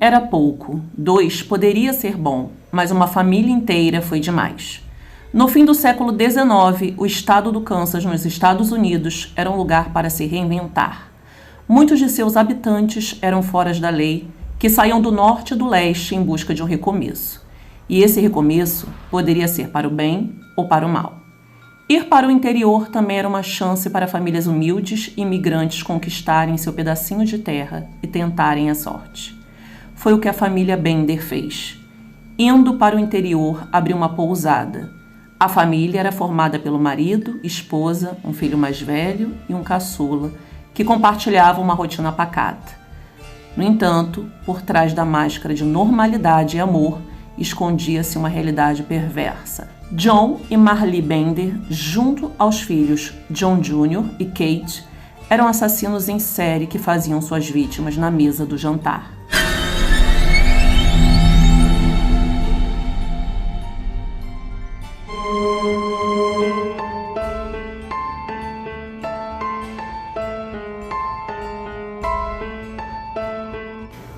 era pouco, 2 poderia ser bom, mas uma família inteira foi demais. No fim do século XIX, o estado do Kansas, nos Estados Unidos, era um lugar para se reinventar. Muitos de seus habitantes eram foras da lei, que saíam do norte e do leste em busca de um recomeço. E esse recomeço poderia ser para o bem ou para o mal. Ir para o interior também era uma chance para famílias humildes e imigrantes conquistarem seu pedacinho de terra e tentarem a sorte. Foi o que a família Bender fez. Indo para o interior, abriu uma pousada. A família era formada pelo marido, esposa, um filho mais velho e um caçula, que compartilhavam uma rotina pacata. No entanto, por trás da máscara de normalidade e amor, escondia-se uma realidade perversa. John e Marlee Bender, junto aos filhos John Jr. e Kate, eram assassinos em série que faziam suas vítimas na mesa do jantar.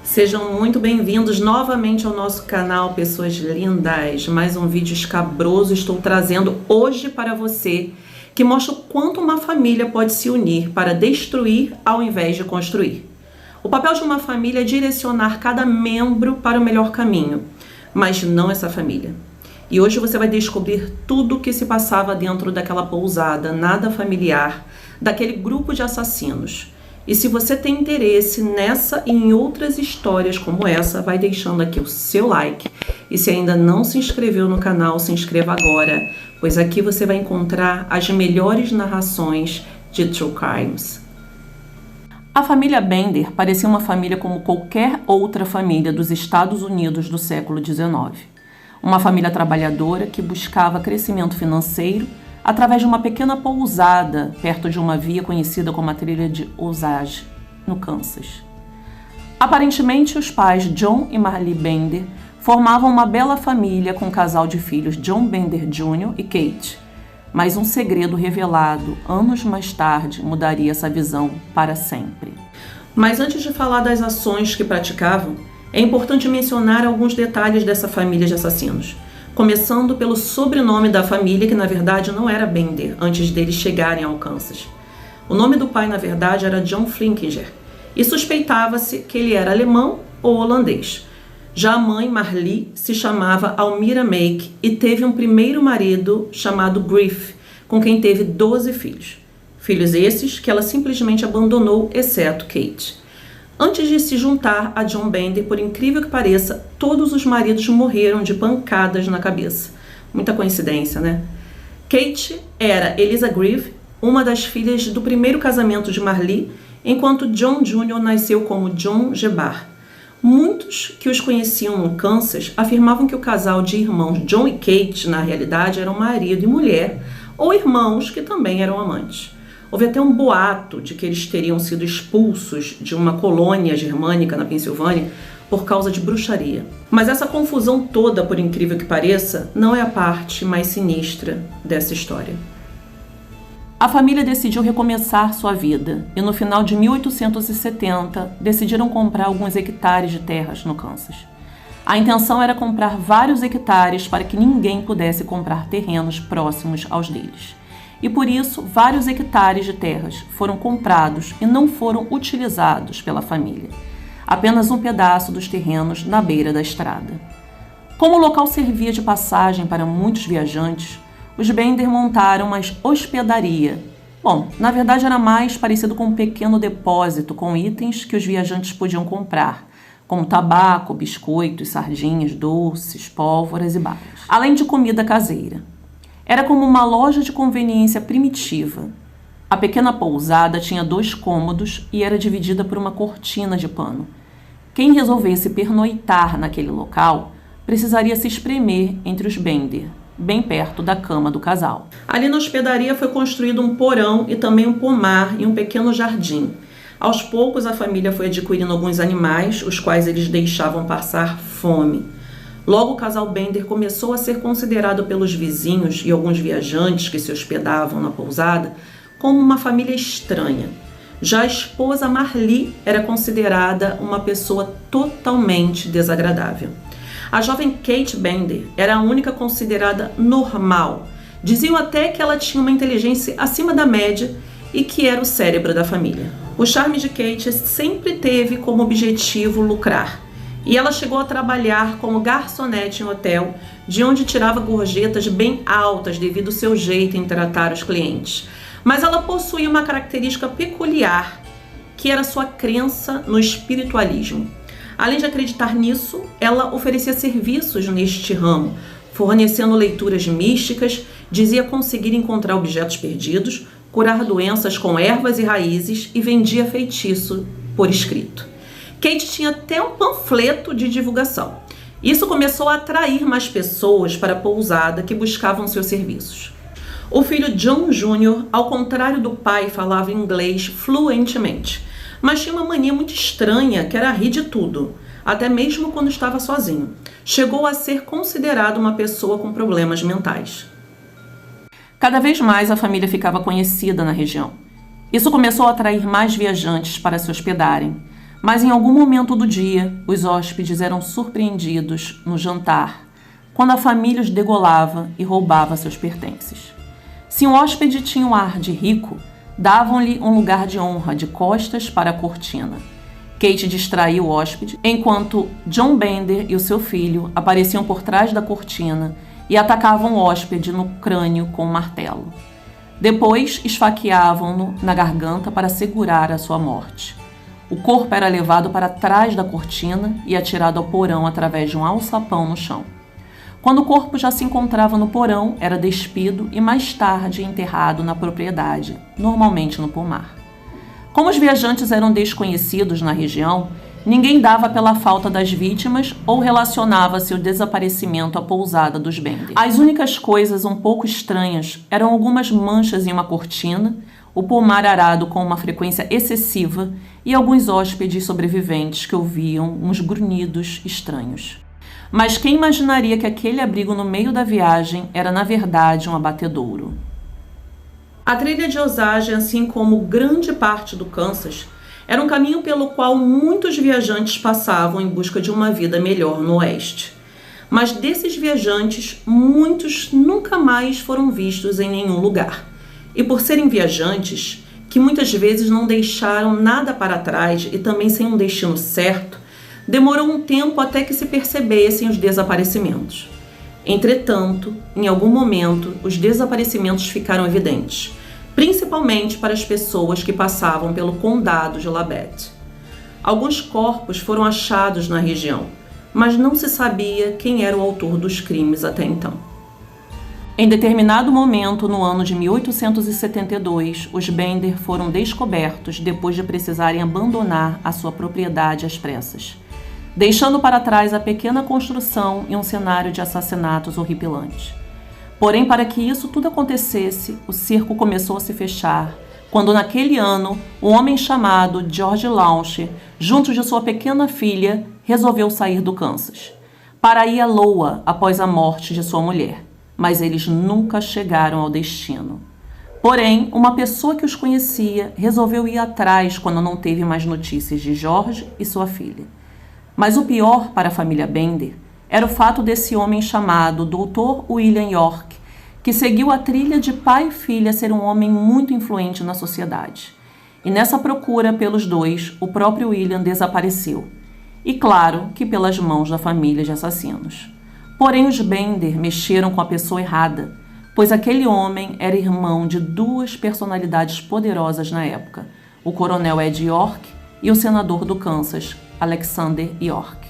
Sejam muito bem-vindos novamente ao nosso canal, pessoas lindas. Mais um vídeo escabroso estou trazendo hoje para você, que mostra o quanto uma família pode se unir para destruir ao invés de construir. O papel de uma família é direcionar cada membro para o melhor caminho, mas não essa família. E hoje você vai descobrir tudo o que se passava dentro daquela pousada nada familiar, daquele grupo de assassinos. E se você tem interesse nessa e em outras histórias como essa, vai deixando aqui o seu like. E se ainda não se inscreveu no canal, se inscreva agora, pois aqui você vai encontrar as melhores narrações de True Crimes. A família Bender parecia uma família como qualquer outra família dos Estados Unidos do século XIX. Uma família trabalhadora que buscava crescimento financeiro através de uma pequena pousada perto de uma via conhecida como a Trilha de Osage, no Kansas. Aparentemente, os pais John e Marlee Bender formavam uma bela família com um casal de filhos John Bender Jr. e Kate, mas um segredo revelado anos mais tarde mudaria essa visão para sempre. Mas antes de falar das ações que praticavam, é importante mencionar alguns detalhes dessa família de assassinos. Começando pelo sobrenome da família, que na verdade não era Bender, antes deles chegarem ao Kansas. O nome do pai, na verdade, era John Flinkinger, e suspeitava-se que ele era alemão ou holandês. Já a mãe, Marlee, se chamava Almira Make e teve um primeiro marido chamado Griff, com quem teve 12 filhos. Filhos esses que ela simplesmente abandonou, exceto Kate. Antes de se juntar a John Bender, por incrível que pareça, todos os maridos morreram de pancadas na cabeça. Muita coincidência, né? Kate era Eliza Griff, uma das filhas do primeiro casamento de Marlee, enquanto John Jr. nasceu como John Gebar. Muitos que os conheciam no Kansas afirmavam que o casal de irmãos John e Kate, na realidade, eram marido e mulher, ou irmãos que também eram amantes. Houve até um boato de que eles teriam sido expulsos de uma colônia germânica na Pensilvânia por causa de bruxaria. Mas essa confusão toda, por incrível que pareça, não é a parte mais sinistra dessa história. A família decidiu recomeçar sua vida e no final de 1870 decidiram comprar alguns hectares de terras no Kansas. A intenção era comprar vários hectares para que ninguém pudesse comprar terrenos próximos aos deles. E por isso, vários hectares de terras foram comprados e não foram utilizados pela família. Apenas um pedaço dos terrenos na beira da estrada. Como o local servia de passagem para muitos viajantes, os Bender montaram uma hospedaria. Bom, na verdade era mais parecido com um pequeno depósito com itens que os viajantes podiam comprar, como tabaco, biscoitos, sardinhas, doces, pólvoras e balas, além de comida caseira. Era como uma loja de conveniência primitiva. A pequena pousada tinha 2 cômodos e era dividida por uma cortina de pano. Quem resolvesse pernoitar naquele local precisaria se espremer entre os Bender, bem perto da cama do casal. Ali na hospedaria foi construído um porão e também um pomar e um pequeno jardim. Aos poucos a família foi adquirindo alguns animais, os quais eles deixavam passar fome. Logo o casal Bender começou a ser considerado pelos vizinhos e alguns viajantes que se hospedavam na pousada como uma família estranha. Já a esposa Marli era considerada uma pessoa totalmente desagradável. A jovem Kate Bender era a única considerada normal. Diziam até que ela tinha uma inteligência acima da média e que era o cérebro da família. O charme de Kate sempre teve como objetivo lucrar. E ela chegou a trabalhar como garçonete em hotel, de onde tirava gorjetas bem altas devido ao seu jeito em tratar os clientes. Mas ela possuía uma característica peculiar, que era sua crença no espiritualismo. Além de acreditar nisso, ela oferecia serviços neste ramo, fornecendo leituras místicas, dizia conseguir encontrar objetos perdidos, curar doenças com ervas e raízes e vendia feitiço por escrito. Kate tinha até um panfleto de divulgação. Isso começou a atrair mais pessoas para a pousada que buscavam seus serviços. O filho John Jr., ao contrário do pai, falava inglês fluentemente, mas tinha uma mania muito estranha, que era rir de tudo, até mesmo quando estava sozinho. Chegou a ser considerado uma pessoa com problemas mentais. Cada vez mais a família ficava conhecida na região. Isso começou a atrair mais viajantes para se hospedarem, mas em algum momento do dia, os hóspedes eram surpreendidos no jantar, quando a família os degolava e roubava seus pertences. Se um hóspede tinha um ar de rico, davam-lhe um lugar de honra de costas para a cortina. Kate distraía o hóspede, enquanto John Bender e o seu filho apareciam por trás da cortina e atacavam o hóspede no crânio com um martelo. Depois, esfaqueavam-no na garganta para segurar a sua morte. O corpo era levado para trás da cortina e atirado ao porão através de um alçapão no chão. Quando o corpo já se encontrava no porão, era despido e mais tarde enterrado na propriedade, normalmente no pomar. Como os viajantes eram desconhecidos na região, ninguém dava pela falta das vítimas ou relacionava seu desaparecimento à pousada dos Bender. As únicas coisas um pouco estranhas eram algumas manchas em uma cortina, o pomar arado com uma frequência excessiva e alguns hóspedes sobreviventes que ouviam uns grunhidos estranhos. Mas quem imaginaria que aquele abrigo no meio da viagem era, na verdade, um abatedouro? A trilha de Osage, assim como grande parte do Kansas, era um caminho pelo qual muitos viajantes passavam em busca de uma vida melhor no oeste. Mas desses viajantes, muitos nunca mais foram vistos em nenhum lugar. E por serem viajantes, que muitas vezes não deixaram nada para trás e também sem um destino certo, demorou um tempo até que se percebessem os desaparecimentos. Entretanto, em algum momento, os desaparecimentos ficaram evidentes, principalmente para as pessoas que passavam pelo condado de Labette. Alguns corpos foram achados na região, mas não se sabia quem era o autor dos crimes até então. Em determinado momento, no ano de 1872, os Bender foram descobertos depois de precisarem abandonar a sua propriedade às pressas, deixando para trás a pequena construção e um cenário de assassinatos horripilantes. Porém, para que isso tudo acontecesse, o cerco começou a se fechar, quando naquele ano, um homem chamado George Launcher, junto de sua pequena filha, resolveu sair do Kansas, para ir a Iowa após a morte de sua mulher. Mas eles nunca chegaram ao destino. Porém, uma pessoa que os conhecia resolveu ir atrás quando não teve mais notícias de George e sua filha. Mas o pior para a família Bender era o fato desse homem chamado Dr. William York, que seguiu a trilha de pai e filha ser um homem muito influente na sociedade. E nessa procura pelos dois, o próprio William desapareceu. E claro que pelas mãos da família de assassinos. Porém, os Bender mexeram com a pessoa errada, pois aquele homem era irmão de duas personalidades poderosas na época, o coronel Ed York e o senador do Kansas, Alexander York.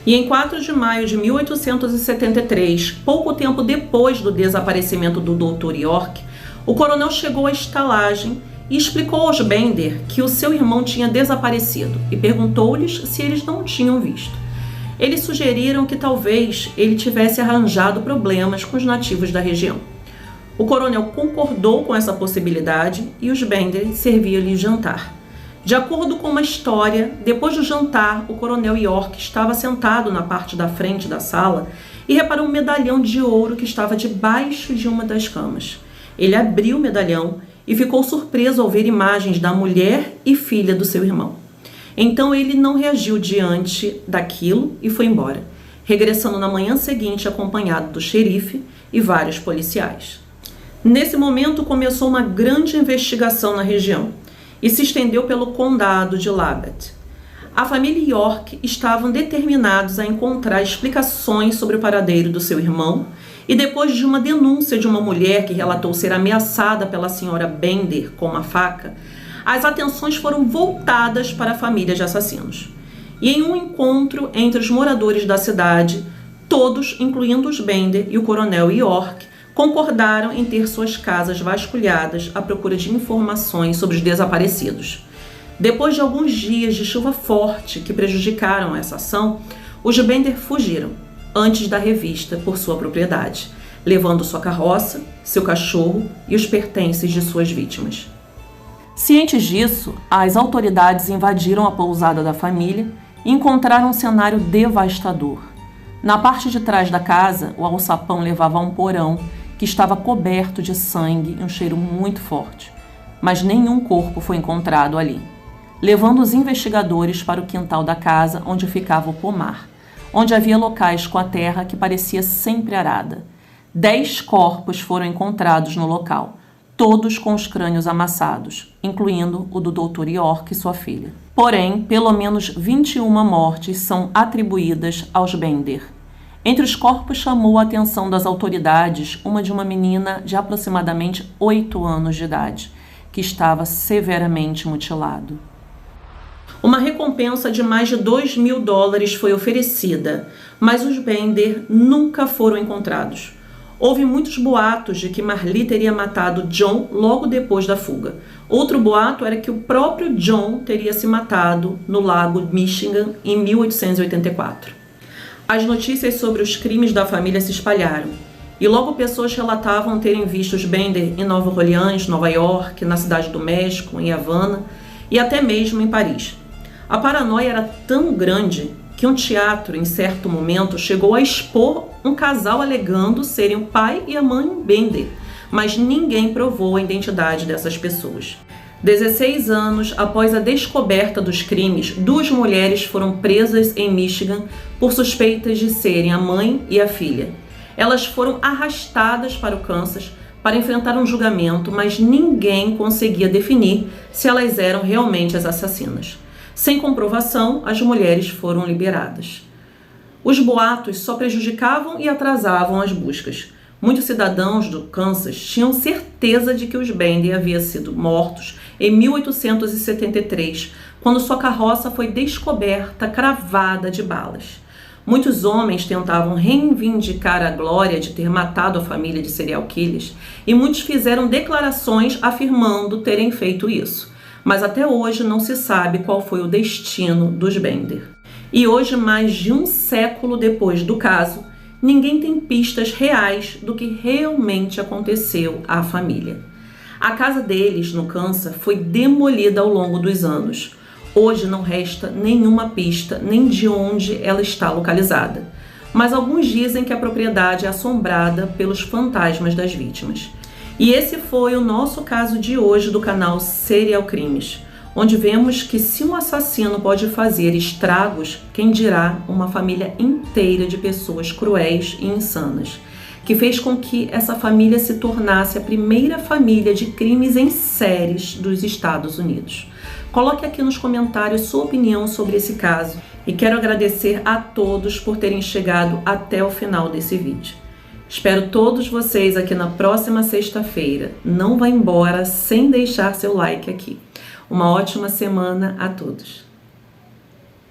E em 4 de maio de 1873, pouco tempo depois do desaparecimento do Dr. York, o coronel chegou à estalagem e explicou aos Bender que o seu irmão tinha desaparecido e perguntou-lhes se eles não o tinham visto. Eles sugeriram que talvez ele tivesse arranjado problemas com os nativos da região. O coronel concordou com essa possibilidade e os Bender serviam-lhe jantar. De acordo com uma história, depois do jantar, o coronel York estava sentado na parte da frente da sala e reparou um medalhão de ouro que estava debaixo de uma das camas. Ele abriu o medalhão e ficou surpreso ao ver imagens da mulher e filha do seu irmão. Então ele não reagiu diante daquilo e foi embora, regressando na manhã seguinte acompanhado do xerife e vários policiais. Nesse momento começou uma grande investigação na região e se estendeu pelo condado de Labette. A família York estavam determinados a encontrar explicações sobre o paradeiro do seu irmão e depois de uma denúncia de uma mulher que relatou ser ameaçada pela senhora Bender com uma faca, as atenções foram voltadas para a família de assassinos. E em um encontro entre os moradores da cidade, todos, incluindo os Bender e o coronel York, concordaram em ter suas casas vasculhadas à procura de informações sobre os desaparecidos. Depois de alguns dias de chuva forte que prejudicaram essa ação, os Bender fugiram antes da revista por sua propriedade, levando sua carroça, seu cachorro e os pertences de suas vítimas. Cientes disso, as autoridades invadiram a pousada da família e encontraram um cenário devastador. Na parte de trás da casa, o alçapão levava a um porão que estava coberto de sangue e um cheiro muito forte, mas nenhum corpo foi encontrado ali, levando os investigadores para o quintal da casa onde ficava o pomar, onde havia locais com a terra que parecia sempre arada. 10 corpos foram encontrados no local, todos com os crânios amassados, incluindo o do Dr. York e sua filha. Porém, pelo menos 21 mortes são atribuídas aos Bender. Entre os corpos chamou a atenção das autoridades uma de uma menina de aproximadamente 8 anos de idade, que estava severamente mutilado. Uma recompensa de mais de $2.000 foi oferecida, mas os Bender nunca foram encontrados. Houve muitos boatos de que Marlee teria matado John logo depois da fuga. Outro boato era que o próprio John teria se matado no lago Michigan em 1884. As notícias sobre os crimes da família se espalharam, e logo pessoas relatavam terem visto os Bender em Nova Orleans, Nova York, na Cidade do México, em Havana e até mesmo em Paris. A paranoia era tão grande que um teatro, em certo momento, chegou a expor um casal alegando serem o pai e a mãe Bender, mas ninguém provou a identidade dessas pessoas. 16 anos após a descoberta dos crimes, 2 mulheres foram presas em Michigan por suspeitas de serem a mãe e a filha. Elas foram arrastadas para o Kansas para enfrentar um julgamento, mas ninguém conseguia definir se elas eram realmente as assassinas. Sem comprovação, as mulheres foram liberadas. Os boatos só prejudicavam e atrasavam as buscas. Muitos cidadãos do Kansas tinham certeza de que os Bender haviam sido mortos em 1873, quando sua carroça foi descoberta cravada de balas. Muitos homens tentavam reivindicar a glória de ter matado a família de serial killers e muitos fizeram declarações afirmando terem feito isso. Mas até hoje não se sabe qual foi o destino dos Bender. E hoje, mais de um século depois do caso, ninguém tem pistas reais do que realmente aconteceu à família. A casa deles, no Kansas, foi demolida ao longo dos anos. Hoje não resta nenhuma pista nem de onde ela está localizada. Mas alguns dizem que a propriedade é assombrada pelos fantasmas das vítimas. E esse foi o nosso caso de hoje do canal Serial Crimes, onde vemos que se um assassino pode fazer estragos, quem dirá uma família inteira de pessoas cruéis e insanas, que fez com que essa família se tornasse a primeira família de crimes em séries dos Estados Unidos. Coloque aqui nos comentários sua opinião sobre esse caso e quero agradecer a todos por terem chegado até o final desse vídeo. Espero todos vocês aqui na próxima sexta-feira. Não vá embora sem deixar seu like aqui. Uma ótima semana a todos.